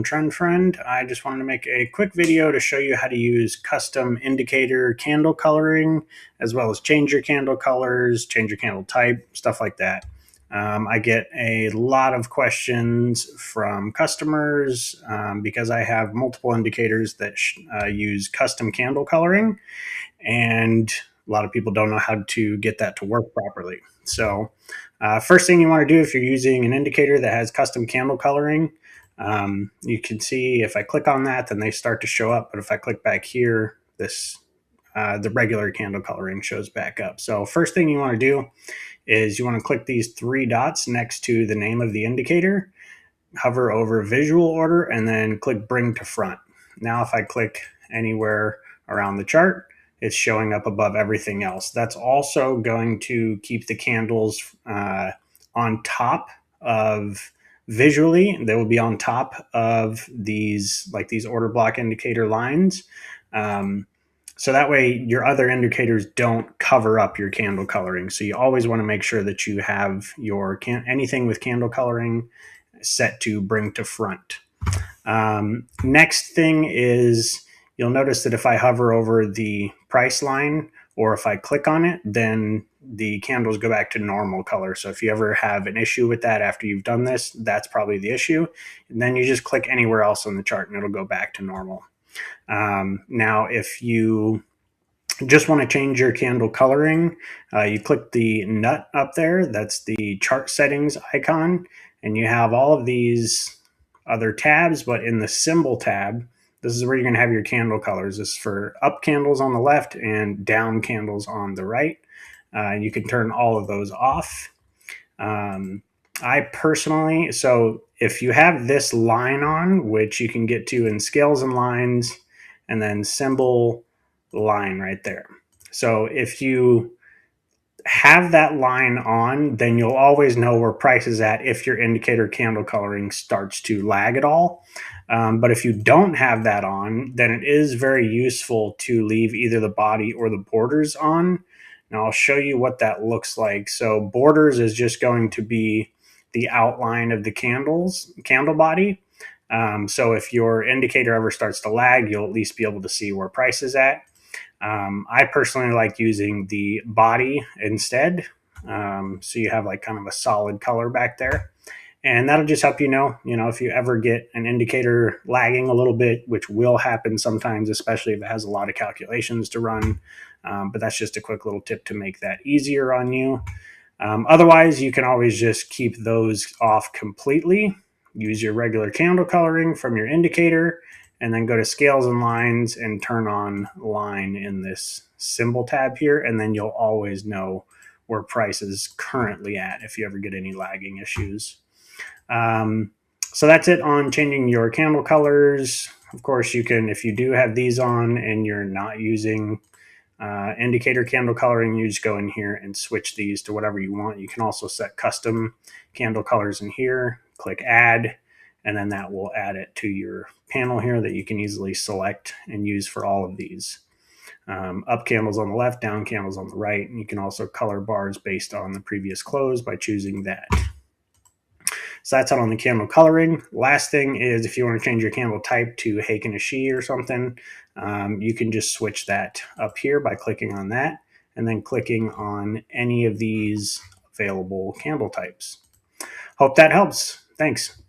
Trend Friend. I just wanted to make a quick video to show you how to use custom indicator candle coloring, as well as change your candle colors, change your candle type, stuff like that. I get a lot of questions from customers because I have multiple indicators that use custom candle coloring, and a lot of people don't know how to get that to work properly. So first thing you want to do if you're using an indicator that has custom candle coloring, you can see if I click on that, then they start to show up. But if I click back here, the regular candle coloring shows back up. So first thing you want to do is you want to click these three dots next to the name of the indicator, hover over visual order, and then click bring to front. Now if I click anywhere around the chart, it's showing up above everything else. That's also going to keep the candles on top of, visually, they will be on top of these, like these order block indicator lines. So that way your other indicators don't cover up your candle coloring. So you always want to make sure that you have your anything with candle coloring set to bring to front. Next thing is, you'll notice that if I hover over the price line or if I click on it, then the candles go back to normal color. So if you ever have an issue with that after you've done this, that's probably the issue. And then you just click anywhere else on the chart and it'll go back to normal. Now, if you just want to change your candle coloring, you click the nut up there. That's the chart settings icon. And you have all of these other tabs, but in the symbol tab, this is where you're going to have your candle colors. This is for up candles on the left and down candles on the right. You can turn all of those off. I personally, so if you have this line on, which you can get to in scales and lines, and then symbol line right there. So if you have that line on, then you'll always know where price is at if your indicator candle coloring starts to lag at all. But if you don't have that on, then it is very useful to leave either the body or the borders on. Now I'll show you what that looks like. So borders is just going to be the outline of the candle body. So if your indicator ever starts to lag, you'll at least be able to see where price is at. I personally like using the body instead. So you have like kind of a solid color back there. And that'll just help you know, if you ever get an indicator lagging a little bit, which will happen sometimes, especially if it has a lot of calculations to run. But that's just a quick little tip to make that easier on you. Otherwise, you can always just keep those off completely. Use your regular candle coloring from your indicator, and then go to scales and lines and turn on line in this symbol tab here. And then you'll always know where price is currently at if you ever get any lagging issues. So that's it on changing your candle colors. Of course, you can, if you do have these on and you're not using indicator candle coloring, you just go in here and switch these to whatever you want. You can also set custom candle colors in here, click add, and then that will add it to your panel here that you can easily select and use for all of these. Up candles on the left, down candles on the right. And you can also color bars based on the previous close by choosing that. So that's it on the candle coloring. Last thing is, if you want to change your candle type to Heikin Ashi or something, you can just switch that up here by clicking on that and then clicking on any of these available candle types. Hope that helps. Thanks.